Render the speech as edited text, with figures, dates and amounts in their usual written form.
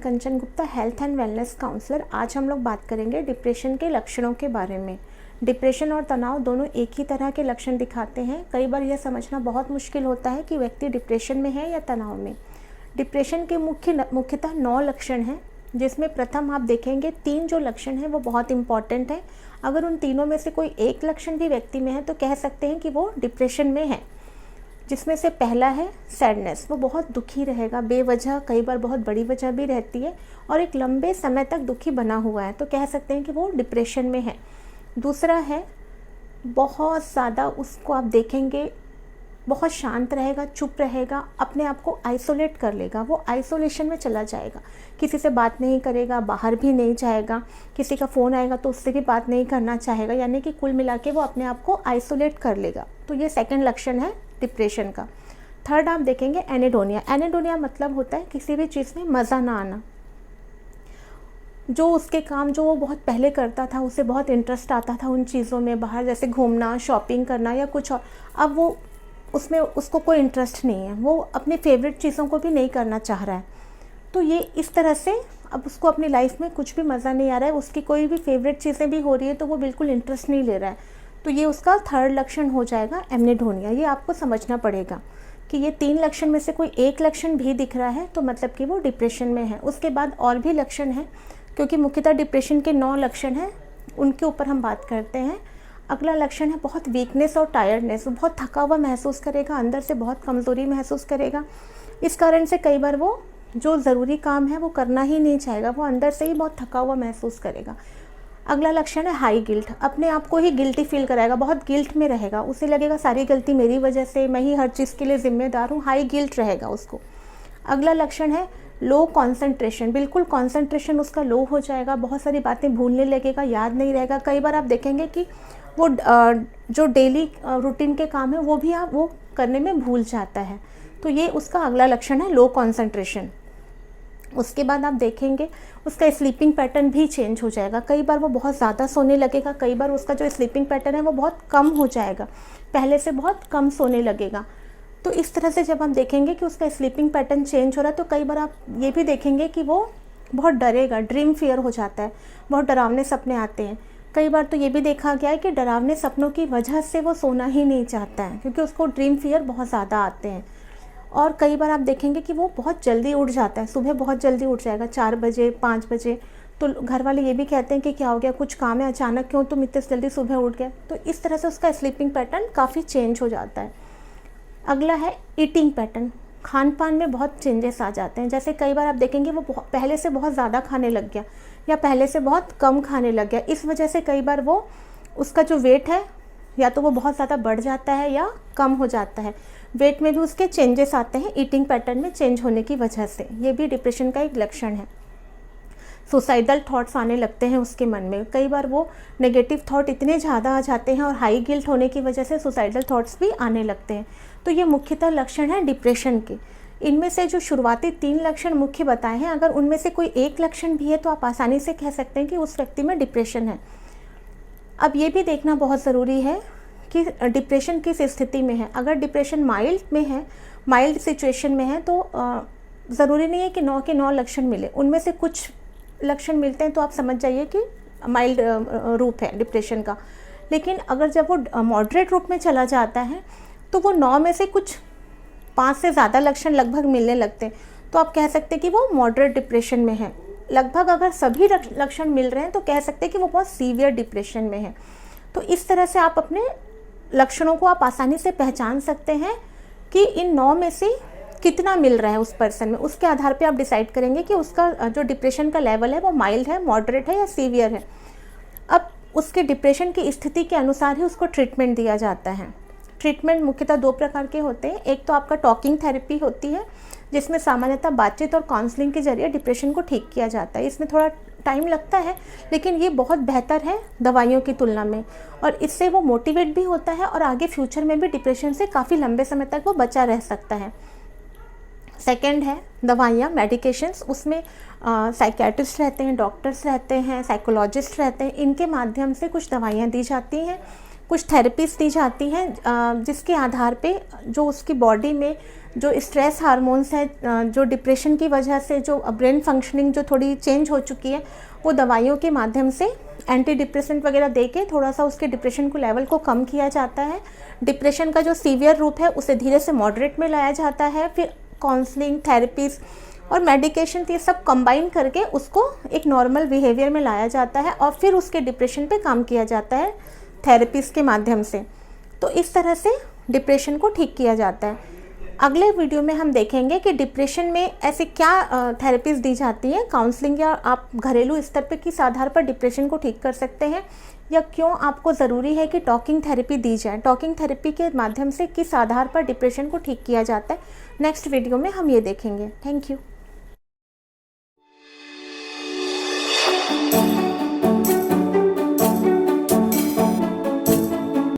Kanchan Gupta, health and wellness counsellor. आज हम लोग बात करेंगे डिप्रेशन के लक्षणों के बारे में। डिप्रेशन और तनाव दोनों एक ही तरह के लक्षण दिखाते हैं। कई बार यह समझना बहुत मुश्किल होता है कि व्यक्ति डिप्रेशन में है या तनाव में। डिप्रेशन के मुख्यतः 9 लक्षण हैं, जिसमें प्रथम आप देखेंगे 3 जो लक्षण हैं वो बहुत इंपॉर्टेंट हैं। अगर उन तीनों में से कोई एक लक्षण भी व्यक्ति में है तो कह सकते हैं कि वो डिप्रेशन में है। जिसमें से पहला है सैडनेस। वो बहुत दुखी रहेगा बेवजह, कई बार बहुत बड़ी वजह भी रहती है, और एक लंबे समय तक दुखी बना हुआ है, तो कह सकते हैं कि वो डिप्रेशन में है। दूसरा है बहुत ज़्यादा, उसको आप देखेंगे बहुत शांत रहेगा, चुप रहेगा, अपने आप को आइसोलेट कर लेगा, वो आइसोलेशन में चला जाएगा, किसी से बात नहीं करेगा, बाहर भी नहीं जाएगा, किसी का फ़ोन आएगा तो उससे भी बात नहीं करना चाहेगा, यानी कि कुल मिला के वो अपने आप को आइसोलेट कर लेगा। तो ये सेकंड लक्षण है डिप्रेशन का। थर्ड आप देखेंगे एनेडोनिया। एनेडोनिया मतलब होता है किसी भी चीज़ में मज़ा ना आना। जो उसके काम जो वो बहुत पहले करता था, उसे बहुत इंटरेस्ट आता था उन चीज़ों में, बाहर जैसे घूमना, शॉपिंग करना या कुछ और, अब वो उसमें उसको कोई इंटरेस्ट नहीं है, वो अपनी फेवरेट चीज़ों को भी नहीं करना चाह रहा है। तो ये इस तरह से अब उसको अपनी लाइफ में कुछ भी मज़ा नहीं आ रहा है, उसकी कोई भी फेवरेट चीज़ें भी हो रही है तो वो बिल्कुल इंटरेस्ट नहीं ले रहा है। तो ये उसका थर्ड लक्षण हो जाएगा एनेडोनिया। ये आपको समझना पड़ेगा कि ये 3 लक्षण में से कोई एक लक्षण भी दिख रहा है तो मतलब कि वो डिप्रेशन में है। उसके बाद और भी लक्षण हैं, क्योंकि मुख्यतः डिप्रेशन के 9 लक्षण हैं, उनके ऊपर हम बात करते हैं। अगला लक्षण है बहुत वीकनेस और टायर्डनेस। वो बहुत थका हुआ महसूस करेगा, अंदर से बहुत कमज़ोरी महसूस करेगा। इस कारण से कई बार वो जो ज़रूरी काम है वो करना ही नहीं चाहेगा, वो अंदर से ही बहुत थका हुआ महसूस करेगा। अगला लक्षण है हाई गिल्ट। अपने आप को ही गिल्टी फील कराएगा, बहुत गिल्ट में रहेगा, उसे लगेगा सारी गलती मेरी वजह से, मैं ही हर चीज़ के लिए ज़िम्मेदार हूँ, हाई गिल्ट रहेगा उसको। अगला लक्षण है लो कंसंट्रेशन। बिल्कुल कंसंट्रेशन उसका लो हो जाएगा, बहुत सारी बातें भूलने लगेगा, याद नहीं रहेगा। कई बार आप देखेंगे कि वो जो डेली रूटीन के काम है वो भी वो करने में भूल जाता है। तो ये उसका अगला लक्षण है लो कंसंट्रेशन। उसके बाद आप देखेंगे उसका स्लीपिंग पैटर्न भी चेंज हो जाएगा। कई बार वो बहुत ज़्यादा सोने लगेगा, कई बार उसका जो स्लीपिंग पैटर्न है वो बहुत कम हो जाएगा, पहले से बहुत कम सोने लगेगा। तो इस तरह से जब हम देखेंगे कि उसका स्लीपिंग पैटर्न चेंज हो रहा है, तो कई बार आप ये भी देखेंगे कि वो बहुत डरेगा, ड्रीम फियर हो जाता है, बहुत डरावने सपने आते हैं। कई बार तो ये भी देखा गया है कि डरावने सपनों की वजह से वो सोना ही नहीं चाहता है, क्योंकि उसको ड्रीम फियर बहुत ज़्यादा आते हैं। और कई बार आप देखेंगे कि वो बहुत जल्दी उठ जाता है, सुबह बहुत जल्दी उठ जाएगा, 4 बजे 5 बजे। तो घर वाले ये भी कहते हैं कि क्या हो गया, कुछ काम है अचानक, क्यों तुम इतने जल्दी सुबह उठ गए। तो इस तरह से उसका स्लीपिंग पैटर्न काफ़ी चेंज हो जाता है। अगला है ईटिंग पैटर्न। खान पान में बहुत चेंजेस आ जाते हैं। जैसे कई बार आप देखेंगे वो पहले से बहुत ज़्यादा खाने लग गया या पहले से बहुत कम खाने लग गया। इस वजह से कई बार वो उसका जो वेट है या तो वो बहुत ज़्यादा बढ़ जाता है या कम हो जाता है। वेट में भी उसके चेंजेस आते हैं ईटिंग पैटर्न में चेंज होने की वजह से। ये भी डिप्रेशन का एक लक्षण है। सुसाइडल थॉट्स आने लगते हैं उसके मन में। कई बार वो नेगेटिव थॉट इतने ज़्यादा आ जाते हैं और हाई गिल्ट होने की वजह से सुसाइडल थॉट्स भी आने लगते हैं। तो ये मुख्यतः लक्षण है डिप्रेशन के। इनमें से जो शुरुआती 3 लक्षण मुख्य बताए हैं, अगर उनमें से कोई एक लक्षण भी है तो आप आसानी से कह सकते हैं कि उस व्यक्ति में डिप्रेशन है। अब ये भी देखना बहुत ज़रूरी है कि डिप्रेशन किस स्थिति में है। अगर डिप्रेशन माइल्ड में है, माइल्ड सिचुएशन में है, तो ज़रूरी नहीं है कि 9 के 9 लक्षण मिले। उनमें से कुछ लक्षण मिलते हैं तो आप समझ जाइए कि माइल्ड रूप है डिप्रेशन का। लेकिन अगर जब वो मॉडरेट रूप में चला जाता है तो वो 9 में से कुछ 5 से ज़्यादा लक्षण लगभग मिलने लगते हैं, तो आप कह सकते हैं कि वो मॉडरेट डिप्रेशन में है। लगभग अगर सभी लक्षण मिल रहे हैं तो कह सकते हैं कि वो बहुत सीवियर डिप्रेशन में है। तो इस तरह से आप अपने लक्षणों को आप आसानी से पहचान सकते हैं कि इन 9 में से कितना मिल रहा है उस पर्सन में। उसके आधार पे आप डिसाइड करेंगे कि उसका जो डिप्रेशन का लेवल है वो माइल्ड है, मॉडरेट है या सीवियर है। अब उसके डिप्रेशन की स्थिति के अनुसार ही उसको ट्रीटमेंट दिया जाता है। ट्रीटमेंट मुख्यतः 2 प्रकार के होते हैं। एक तो आपका टॉकिंग थेरेपी होती है, जिसमें सामान्यतः बातचीत और काउंसलिंग के जरिए डिप्रेशन को ठीक किया जाता है। इसमें थोड़ा टाइम लगता है, लेकिन ये बहुत बेहतर है दवाइयों की तुलना में, और इससे वो मोटिवेट भी होता है और आगे फ्यूचर में भी डिप्रेशन से काफ़ी लंबे समय तक वो बचा रह सकता है। सेकेंड है दवाइयाँ, मेडिकेशंस। उसमें साइकियाट्रिस्ट रहते हैं, डॉक्टर्स रहते हैं, साइकोलॉजिस्ट रहते हैं। इनके माध्यम से कुछ दवाइयाँ दी जाती हैं कुछ थेरेपीज दी जाती हैं जिसके आधार पे जो उसकी बॉडी में जो स्ट्रेस हार्मोन्स है, जो डिप्रेशन की वजह से जो ब्रेन फंक्शनिंग जो थोड़ी चेंज हो चुकी है, वो दवाइयों के माध्यम से एंटी डिप्रेसेंट वगैरह दे के थोड़ा सा उसके डिप्रेशन को लेवल को कम किया जाता है। डिप्रेशन का जो सीवियर रूप है उसे धीरे से मॉडरेट में लाया जाता है। फिर काउंसलिंग, थेरेपीज और मेडिकेशन, ये सब कंबाइन करके उसको एक नॉर्मल बिहेवियर में लाया जाता है और फिर उसके डिप्रेशन पे काम किया जाता है थेरेपीज के माध्यम से। तो इस तरह से डिप्रेशन को ठीक किया जाता है। अगले वीडियो में हम देखेंगे कि डिप्रेशन में ऐसे क्या थेरेपीज दी जाती हैं, काउंसलिंग, या आप घरेलू स्तर पे किस आधार पर डिप्रेशन को ठीक कर सकते हैं, या क्यों आपको ज़रूरी है कि टॉकिंग थेरेपी दी जाए, टॉकिंग थेरेपी के माध्यम से किस आधार पर डिप्रेशन को ठीक किया जाता है। नेक्स्ट वीडियो में हम ये देखेंगे। Thank you.